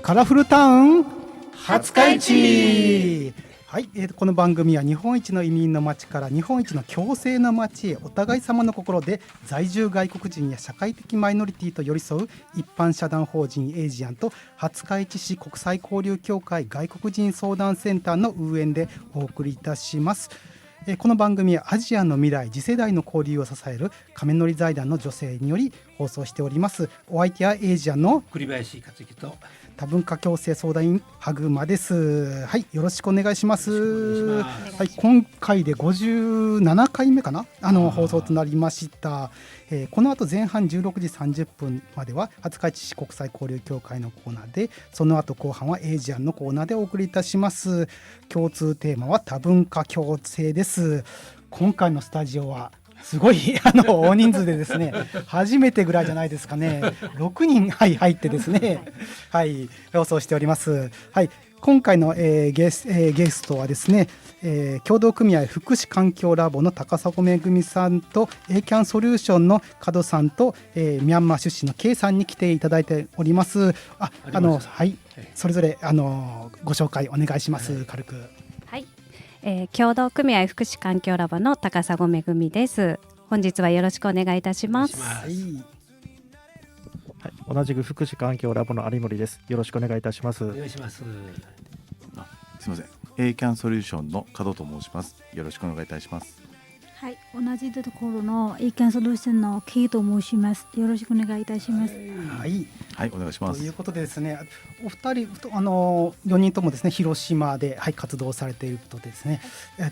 カラフルタウン廿日市。はい、この番組は日本一の移民の街から日本一の共生の街へ、お互い様の心で在住外国人や社会的マイノリティと寄り添う一般社団法人エイジアンと廿日市市国際交流協会外国人相談センターの運営でお送りいたします。この番組はアジアの未来次世代の交流を支える亀のり財団の女性により放送しております。お相手はエイジアンの栗林克之と多文化共生相談員ハグマです。はい、よろしくお願いします。はい、今回で57回目かな、放送となりました。この後前半16時30分までは廿日市市国際交流協会のコーナーで、その後後半はエイジアンのコーナーでお送りいたします。共通テーマは多文化共生です。今回のスタジオはすごい大人数でですね初めてぐらいじゃないですかね、6人、はい、入ってですね、はい、放送しております。はい、今回の、ゲストはですね、協同組合福祉環境ラボの高砂めぐみさんと A キャンソリューションの門さんと、ミャンマー出身の K さんに来ていただいております。はい、それぞれご紹介お願いします。軽く。はい、協同組合福祉環境ラボの高砂めぐみです。本日はよろしくお願いいたします。はい、同じく福祉環境ラボの有森です。よろしくお願いいたします。お願いします。すみません、 A キャンソリューションの門と申します。よろしくお願いいたします。はい、同じところの A キャンソリューションの K と申します。よろしくお願いいたします。はい、はい、お願いします。ということでですね、お二人4人ともですね広島で、はい、活動されていることでですね、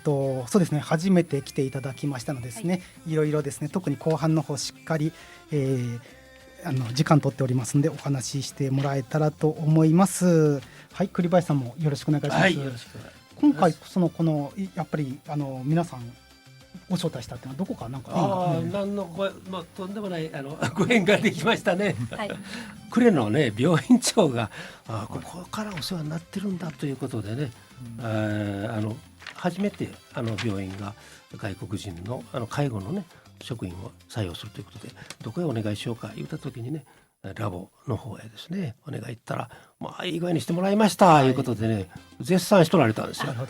そうですね、初めて来ていただきましたのでですね、いろいろですね、特に後半の方しっかり、時間取っておりますのでお話ししてもらえたらと思います。はい、栗林さんもよろしくお願いします。はい、よろしくお願いします。今回このやっぱり皆さんご招待したっていうのはどこかなんか何のとんでもないご縁ができましたね。はい、呉のね病院長がここからお世話になってるんだということでね、初めて病院が外国人の介護のね職員を採用するということで、どこへお願いしようか言った時にね、ラボの方へですねお願いったら、いい具合にしてもらいましたということでね、絶賛しとられたんですよ。やっ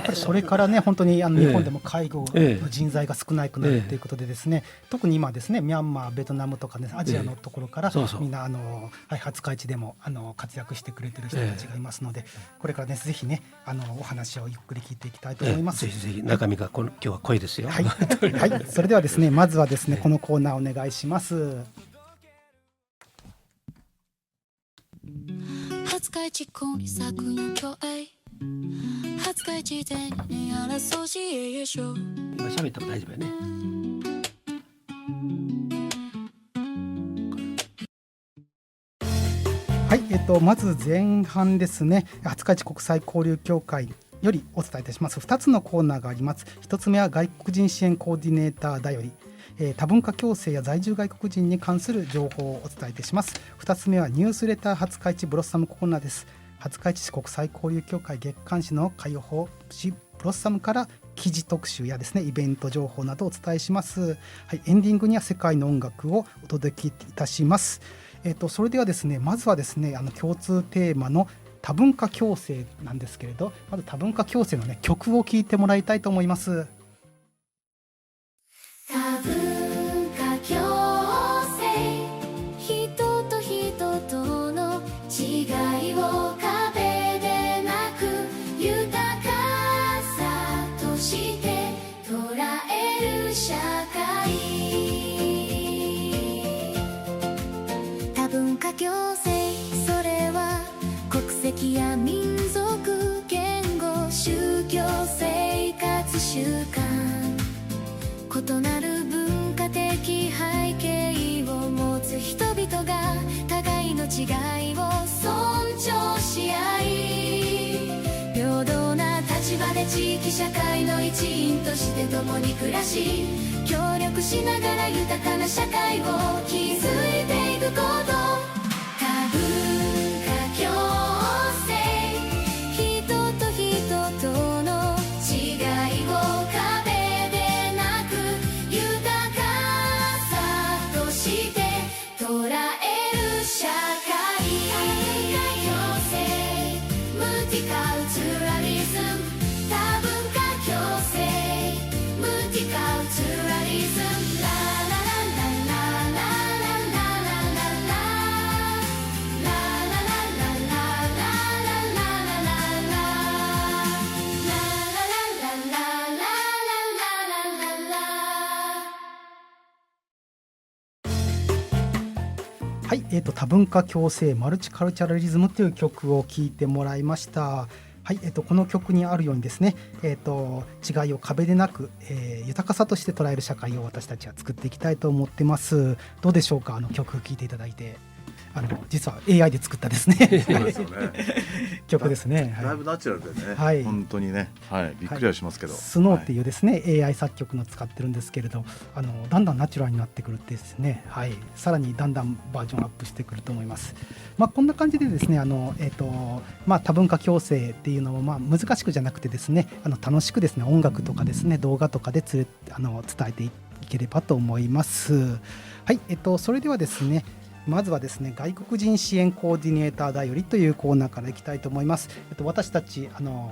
ぱりそれからね、本当に日本でも介護の人材が少なくなるということでですね、特に今ですね、ミャンマー、ベトナムとかね、アジアのところからみんな廿日市でも活躍してくれてる人たちがいますので、これからねぜひねお話をゆっくり聞いていきたいと思います。ぜひぜひ中身が今日は濃いですよ。はい、はい、それではですね、まずはですねこのコーナーお願いします。廿日市こに咲くの共栄、廿日市でに争しえしょ。今喋っても大丈夫やね。はい、まず前半ですね、廿日市国際交流協会よりお伝えいたします。2つのコーナーがあります。1つ目は外国人支援コーディネーターだより、多文化共生や在住外国人に関する情報をお伝えいたします。2つ目はニュースレター廿日市ブロッサムコーナーです。廿日市市国際交流協会月刊誌の開放誌ブロッサムから記事特集やですねイベント情報などをお伝えします。はい、エンディングには世界の音楽をお届けいたします。それではですね、まずはですね共通テーマの多文化共生なんですけれど、まず多文化共生のね曲を聴いてもらいたいと思います。多文化共生、人と人との違いを壁でなく豊かさとして捉える社会。多文化共生、それは国籍や民族、言語、宗教、生活習慣、異なる文化的背景を持つ人々が互いの違いを尊重し合い、平等な立場で地域社会の一員として共に暮らし、協力しながら豊かな社会を築いていくこと。多文化共生、人と人との違いを壁でなく豊かさとして捉える社会。多文化共はい、多文化共生マルチカルチャラリズムという曲を聴いてもらいました。はい、この曲にあるようにですね、違いを壁でなく、豊かさとして捉える社会を私たちは作っていきたいと思ってます。どうでしょうか、曲聴いていただいて。実は AI で作ったですねそうですよね曲ですね。だいぶナチュラルでね、はい、本当にね、はい、びっくりはしますけど、スノーっていうですね、AI 作曲の使ってるんですけれど、だんだんナチュラルになってくるってですね、はい、さらにだんだんバージョンアップしてくると思います。こんな感じでですね、多文化共生っていうのも難しくじゃなくてですね、楽しくですね、音楽とかですね、動画とかで伝えていければと思います。はい、それではですね、まずはですね、外国人支援コーディネーターだよりというコーナーからいきたいと思います。私たち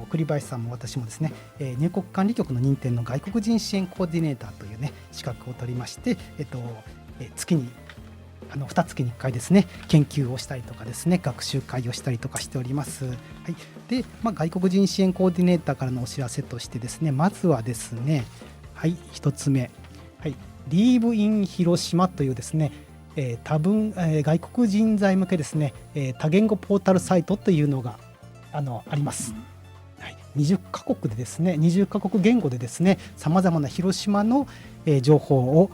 栗林さんも私もですね、入国管理局の認定の外国人支援コーディネーターというね資格を取りまして、月に2月に1回ですね、研究をしたりとかですね、学習会をしたりとかしております。はい、で、外国人支援コーディネーターからのお知らせとしてですね、まずはですね、はい、1つ目、はい、リーブイン広島というですね、外国人材向けですね、多言語ポータルサイトというのがあります。はい、20カ国でですね、20カ国言語でですね、さまざまな広島の、情報を、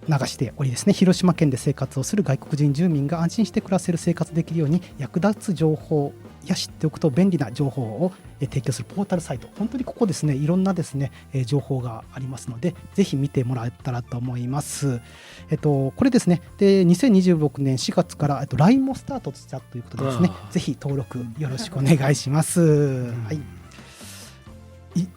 流しておりですね、広島県で生活をする外国人住民が安心して暮らせる生活できるように役立つ情報や知っておくと便利な情報を提供するポータルサイト、本当にここですね、いろんなですね情報がありますので、ぜひ見てもらえたらと思います。これですね、で2026年4月から LINE もスタートしたということでですね、ぜひ登録よろしくお願いします。はい、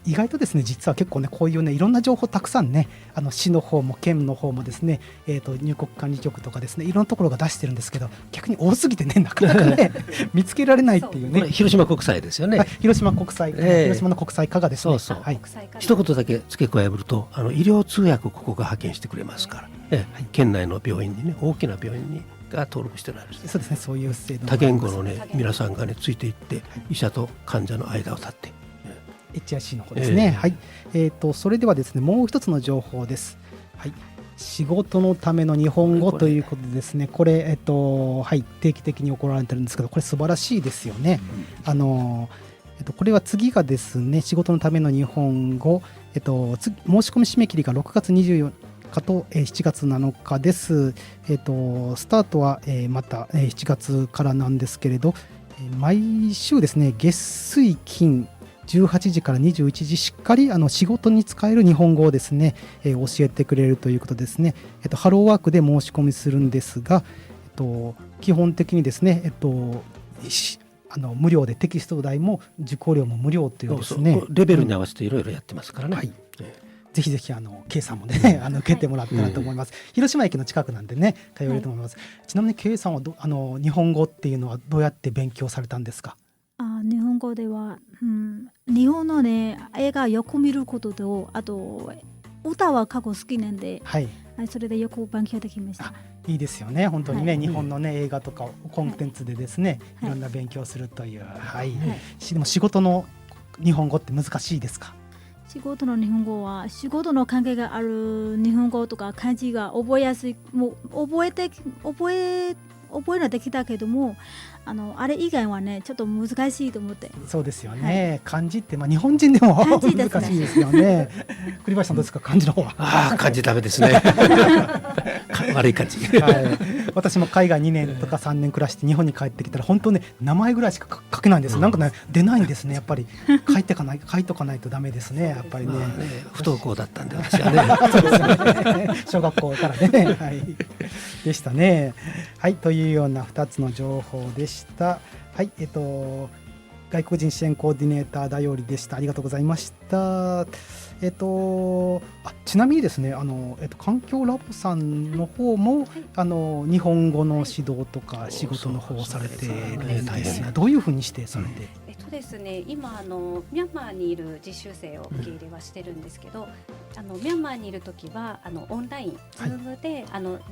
意外とですね、実は結構ね、こういうね、いろんな情報たくさんね、市の方も県の方もですね、入国管理局とかですね、いろんなところが出してるんですけど、逆に多すぎてね、なかなかね見つけられないっていうね。広島国際ですよね。広島国際、広島の国際課がですね、そう、はい、一言だけ付け加えると、医療通訳ここが派遣してくれますから、県内の病院にね、大きな病院にが登録してないです。そうですね、そういう制度多言語のね皆さんがねついていって、医者と患者の間を立って、HIC の方ですね。はい、それではですね、もう一つの情報です。はい、仕事のための日本語ということでですね、これ、はい、定期的に行われてるんですけど、これ素晴らしいですよね。これは次がですね、仕事のための日本語、申し込み締め切りが6月24日と7月7日です。スタートはまた7月からなんですけれど、毎週ですね、月水金18時から21時しっかり仕事に使える日本語をですね、教えてくれるということですね。ハローワークで申し込みするんですが、基本的にですね、無料でテキスト代も受講料も無料というですね、レベルに合わせていろいろやってますからね。はい、ぜひぜひK さんもね受けてもらったらと思います。広島駅の近くなんでね、通えると思います。ちなみに K さんは日本語っていうのはどうやって勉強されたんですか？日本語では、日本のね映画よく見ることと、あと歌は過去好きなんで、はい、それでよく勉強できました。いいですよね、本当にね、はい、日本のね映画とかコンテンツでですね、いろんな勉強するという、はい、でも仕事の日本語って難しいですか？仕事の日本語は仕事の関係がある日本語とか漢字が覚えやすい、もう覚えのできたけども、あれ以外はねちょっと難しいと思って。そうですよね、はい、漢字って日本人でも難しいですよね。栗林さんどうですか、漢字の方は？漢字ダメですね悪い漢字、はい、私も海外2年とか3年暮らして日本に帰ってきたら本当ね名前ぐらいしか書けないんです、なんかね出ないんですね、やっぱり書いとかないとダメですね、やっぱりね。不登校だったんで私はねそうですね、小学校からね、はい、でしたね。はい、というような2つの情報でした。はい、外国人支援コーディネーターだよりでした。ありがとうございました。ちなみにですね、環境ラボさんの方も、日本語の指導とか仕事の方をされているんですが、どういうふうに指定されて？ですね、今ミャンマーにいる実習生を受け入れはしてるんですけど、ミャンマーにいる時はオンライン、Zoom で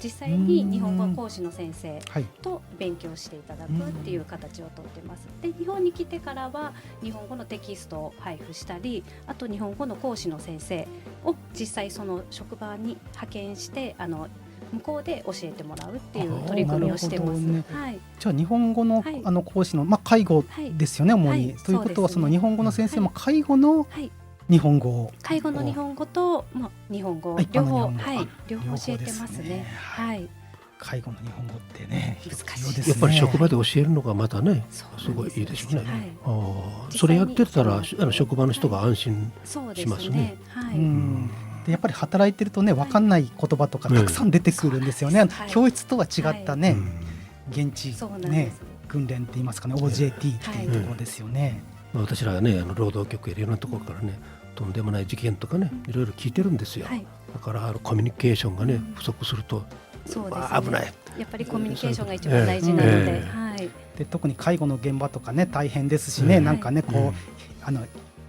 実際に日本語講師の先生と勉強していただくっていう形をとってます。で、日本に来てからは日本語のテキストを配布したり、あと日本語の講師の先生を実際その職場に派遣して向こうで教えてもらうっていう取り組みをしてます。なるほどねはい、じゃあ日本語の、はい講師の、介護ですよね、主に、はいということはそうですねその日本語の先生も介護のはい、日本語を、介護の日本語と、日本語一般両方、の日本語はい、両方教えてます両方ですねね。はい、介護の日本語ってね難しい必要ですね。やっぱり職場で教えるのがまたねすごそうなんですいいいでしょうね。はいそれやってたら実際に職場の人が安心。そうでしますねすね。はい、うんでやっぱり働いてるとね分かんない言葉とかたくさん出てくるんですよね、そうなんです教室とは違ったね、現地そうなんでねす。訓練って言いますかね OJT っていうところですよね、私らはね労働局やいろんなところからねとんでもない事件とかねいろいろ聞いてるんですよ。はい、だからコミュニケーションがね不足するとそうですね。危ない。やっぱりコミュニケーションが一番大事なので、ええはい、で特に介護の現場とかね大変ですしね、なんかねこう、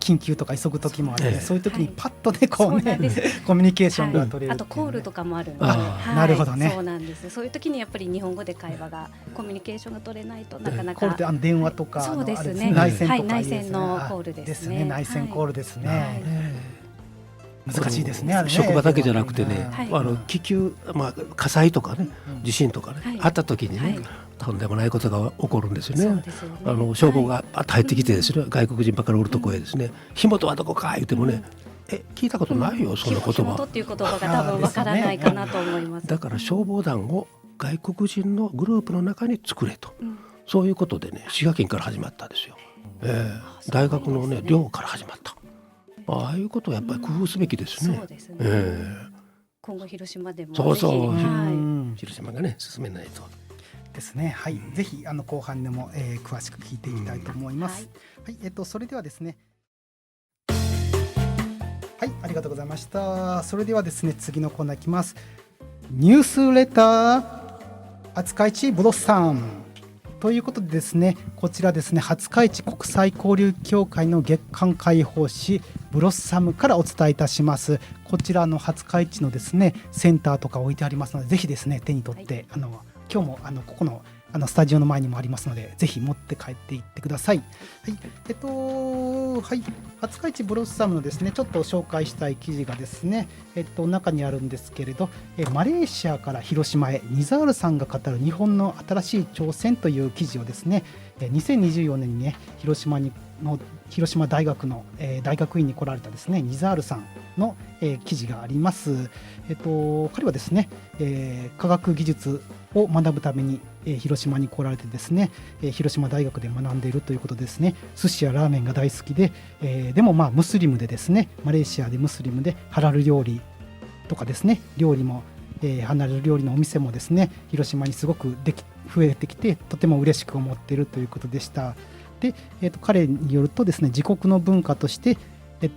緊急とか急ぐ時もあって、そういう時にパッとねこうね、コミュニケーションが取れるあとコールとかもあるので、なるほどね。そうなんです。そういう時にやっぱり日本語で会話がコミュニケーションが取れないとなかなか。コールって電話とかそうですね。内線とかはい、内線のコールですね。内線コールですね。難しいですね。職場だけじゃなくてね、気球火災とかね地震とかねあった時にね。とんでもないことが起こるんですよね。消防が入ってきてですね、外国人ばっかりおるとこへですね、火元はどこか言ってもね、聞いたことないよそんな言葉。火元っていう言葉が多分わからないかなと思います。だから消防団を外国人のグループの中に作れと、そういうことでね滋賀県から始まったんですよ。大学のね寮から始まった。ああいうことをやっぱり工夫すべきですね。そうですね。今後広島でもそうそう、はい、広島がね進めないと。ですね。はい、ぜひ後半でも、詳しく聞いていきたいと思います。はい、それではですね。はい、ありがとうございました。それではですね、次のコーナーいきます。ニュースレター廿日市ブロッサムということでですね、こちらですね、廿日市国際交流協会の月間広報誌ブロッサムからお伝えいたします。こちらの廿日市のですねセンターとか置いてありますので、ぜひですね手に取って、今日もここのスタジオの前にもありますので、ぜひ持って帰っていってください。はい、はい、廿日市ブロッサムのですねちょっと紹介したい記事がですね、中にあるんですけれど、マレーシアから広島へニザールさんが語る日本の新しい挑戦という記事をですね、2024年にね広島大学の、大学院に来られたですねニザールさんの、記事があります。彼はですね、科学技術を学ぶために、広島に来られてですね、広島大学で学んでいるということですね。寿司やラーメンが大好きで、でもムスリムでですね、マレーシアでムスリムでハラル料理とかですね、料理も、ハラル料理のお店もですね広島にすごく増えてきて、とても嬉しく思っているということでした。で、彼によるとですね、自国の文化として、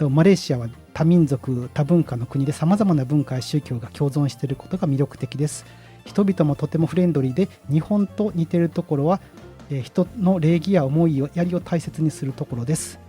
マレーシアは多民族多文化の国でさまざまな文化や宗教が共存していることが魅力的です。人々もとてもフレンドリーで、日本と似ているところは、人の礼儀や思いやりを大切にするところです。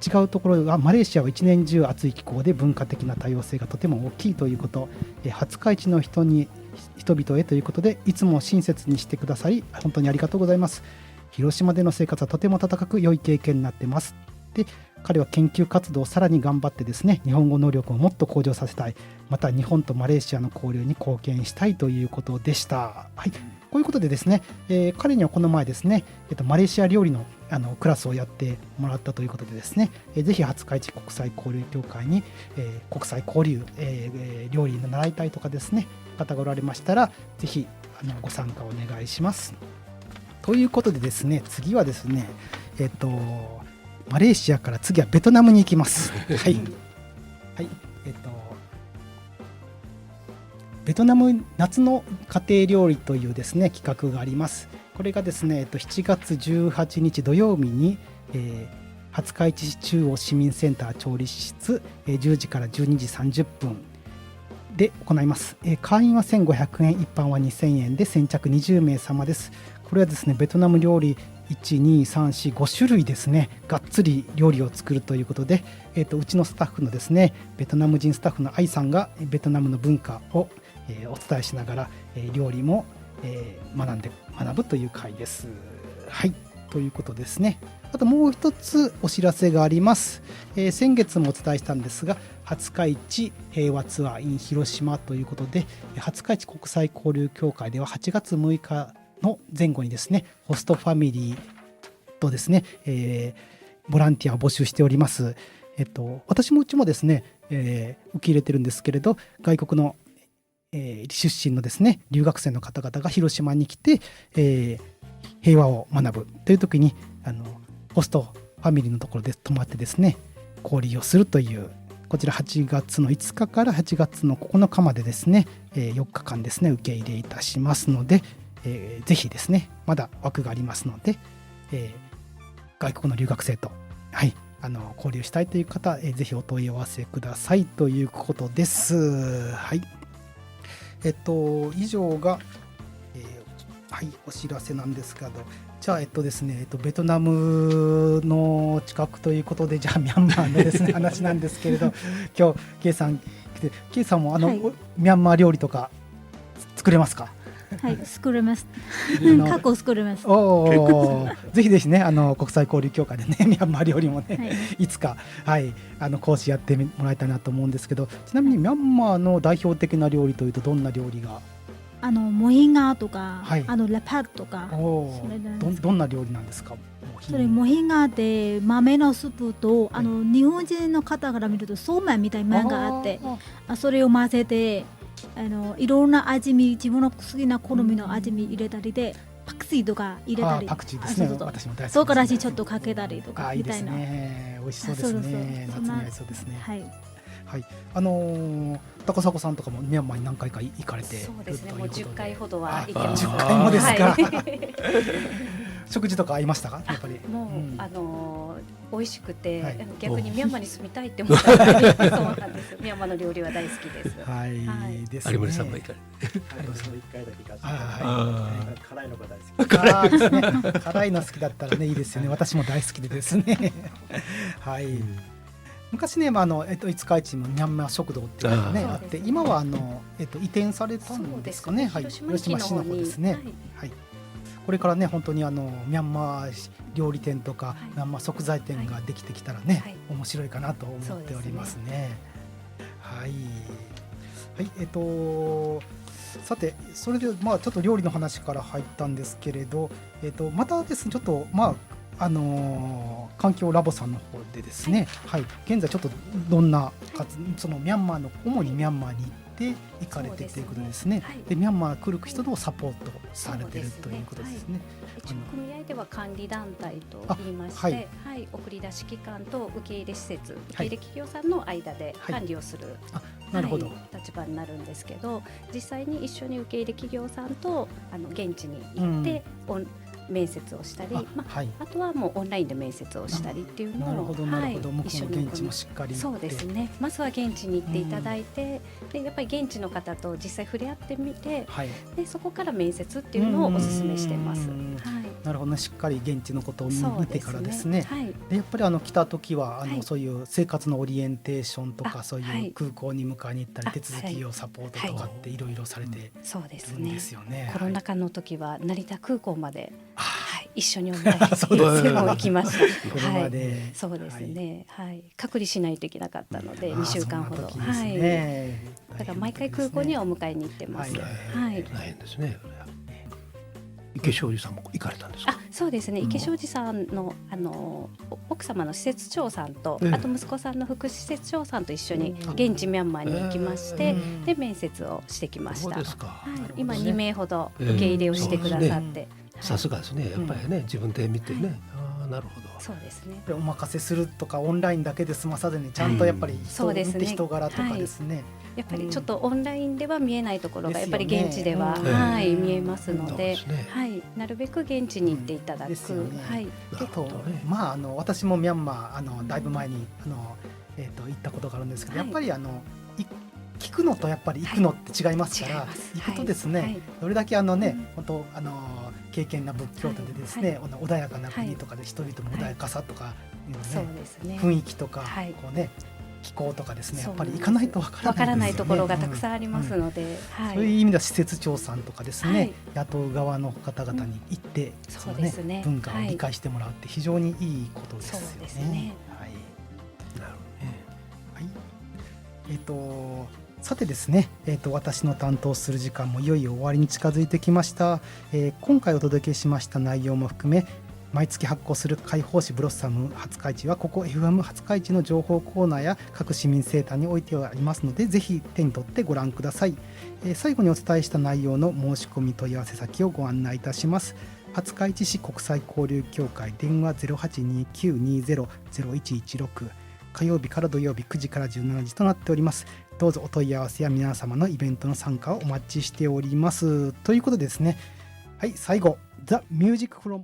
違うところはマレーシアは一年中暑い気候で文化的な多様性がとても大きいということ、廿日市の人々へということでいつも親切にしてくださり本当にありがとうございます。広島での生活はとても温かく良い経験になっています。で、彼は研究活動をさらに頑張ってですね、日本語能力をもっと向上させたい、また日本とマレーシアの交流に貢献したいということでした。はい、こういうことでですね、彼にはこの前ですね、マレーシア料理のクラスをやってもらったということでですね、ぜひ廿日市国際交流協会に、国際交流、料理に習いたいとかですね方がおられましたら、ぜひご参加お願いします。ということでですね、次はですね、マレーシアから次はベトナムに行きます。はい、はい、ベトナム夏の家庭料理というですね企画があります。これがですね、7月18日土曜日に、廿日市市中央市民センター調理室、10時から12時30分で行います。会員は1500円、一般は2000円で先着20名様です。これはですね、ベトナム料理1,2,3,4,5種類ですね、がっつり料理を作るということで、うちのスタッフのですね、ベトナム人スタッフの愛さんがベトナムの文化を、お伝えしながら、料理も、学ぶという会です。はい、ということですね。あともう一つお知らせがあります。先月もお伝えしたんですが、廿日市平和ツアー in 広島ということで、廿日市国際交流協会では8月6日の前後にですね、ホストファミリーとですね、ボランティアを募集しております。私もうちもですね、受け入れてるんですけれど、外国の、出身のですね留学生の方々が広島に来て、平和を学ぶという時にホストファミリーのところで泊まってですね交流をするという、こちら8月の5日から8月の9日までですね、4日間ですね受け入れいたしますので、ぜひですねまだ枠がありますので、外国の留学生と、はい、交流したいという方、ぜひお問い合わせくださいということです。はい、以上が、はい、お知らせなんですけど、じゃあですね、ベトナムの近くということで、じゃあミャンマーのですね話なんですけれど、今日ケイさん来て、ケイさんもはい、ミャンマー料理とか作れますか？はい、作れます。過去作れます。ぜひですね、国際交流協会でね、ミャンマー料理もね、はい、いつか、はい、講師やってもらいたいなと思うんですけど、ちなみにミャンマーの代表的な料理というとどんな料理が？モヒンガーとか、はい、レパートとか、それなんです。どんな料理なんですか？それモヒンガーって豆のスープと、はい、日本人の方から見るとそうめんみたいな麺があって、それを混ぜていろんな味見、自分の好きな好みの味見入れたりで、パクチーとか入れたり、パクチーですね、そうそう私も大好きです。唐辛子ちょっとかけたりとかみたいな。いいですね、美味しそうですね。夏に合いそうですね。はい、はい、高砂さんとかもミャンマーに何回か行かれてるということで。そうですね、もう10回ほどは行ってます。10回もですか？はい、食事とか合いましたか？やっぱりもう、美味しくて、はい、逆にミャンマーに住みたいって思ったぐらいそうなんです。ミャンマーの料理は大好きです。はい、はいですね。有森さんも行かれて。私も1回だけ行かせて、辛いのが大好き。ですね、辛いの好きだったらね、いいですよね。私も大好きでですね。はい。昔ね、五日市もミャンマー食堂っていうのがねあって、今は移転されたんですかね。はい、広島市の方ですね。はい。これからね、本当にミャンマー料理店とか、ミャンマー食材店ができてきたらね、面白いかなと思っておりますね。はい。はい、さて、それでちょっと料理の話から入ったんですけれど、またですね、ちょっと環境ラボさんの方でですね、はい、現在ちょっとどんなそのミャンマーの主にミャンマーに行って行かれてということですね。で、ミャンマー来る人のサポートされてるということですね。組合では管理団体と言いまして、はい、送り出し機関と受け入れ施設、受け入れ企業さんの間で管理をする、なるほど、立場になるんですけど、実際に一緒に受け入れ企業さんと現地に行って、面接をしたり、あとはもうオンラインで面接をしたりっていうのを、一緒に現地もしっかり、そうですね、まずは現地に行っていただいて、でやっぱり現地の方と実際触れ合ってみて、でそこから面接っていうのをお勧めしてます。なるほどね、しっかり現地のことを見てからですね。でやっぱり来た時はそういう生活のオリエンテーションとか、そういう空港に迎えに行ったり、手続きをサポートとかっていろいろされてるんですよね。コロナ禍の時は成田空港まで一緒にオンラインで行きました。はい、そうですね。はい、隔離しないといけなかったので2週間ほど。はい。だから毎回空港にはお迎えに行ってます。はい。大変ですね。池庄司さんも行かれたんですか？そうですね。池庄司さんの奥様の施設長さんと、あと息子さんの福祉施設長さんと一緒に現地ミャンマーに行きまして、で面接をしてきました。今2名ほど受け入れをしてくださって。さすがですね。やっぱりね、自分で見てね。なるほど。そうですね。お任せするとかオンラインだけで済まさずに、ちゃんとやっぱり人を見て人柄とかですね。やっぱりちょっとオンラインでは見えないところがやっぱり現地では見えますので、はい、なるべく現地に行っていただく。はい。結構私もミャンマーだいぶ前に行ったことがあるんですけど、やっぱり聞くのとやっぱり行くのって違いますから、行くとですね、どれだけ本当敬虔な仏教徒でですね、穏やかな国とかで人々の穏やかさとか雰囲気とかこうね気候とかですね、やっそうなんですぱり行かないとわからないですよね。わからないところがたくさんありますので、はい、そういう意味では施設長さんとかですね、はい雇う側の方々に行って、そうですね文化を理解してもらうって非常にいいことですよね。そうですねはいなるはい、さてですね、私の担当する時間もいよいよ終わりに近づいてきました。今回お届けしました内容も含め、毎月発行する解放誌ブロッサム廿日市はここ FM 廿日市の情報コーナーや各市民センターに置いてありますので、ぜひ手に取ってご覧ください。最後にお伝えした内容の申し込み問い合わせ先をご案内いたします。廿日市市国際交流協会電話 0829200116、火曜日から土曜日9時から17時となっております。どうぞお問い合わせや皆様のイベントの参加をお待ちしております。ということでですね、はい、最後 The Music from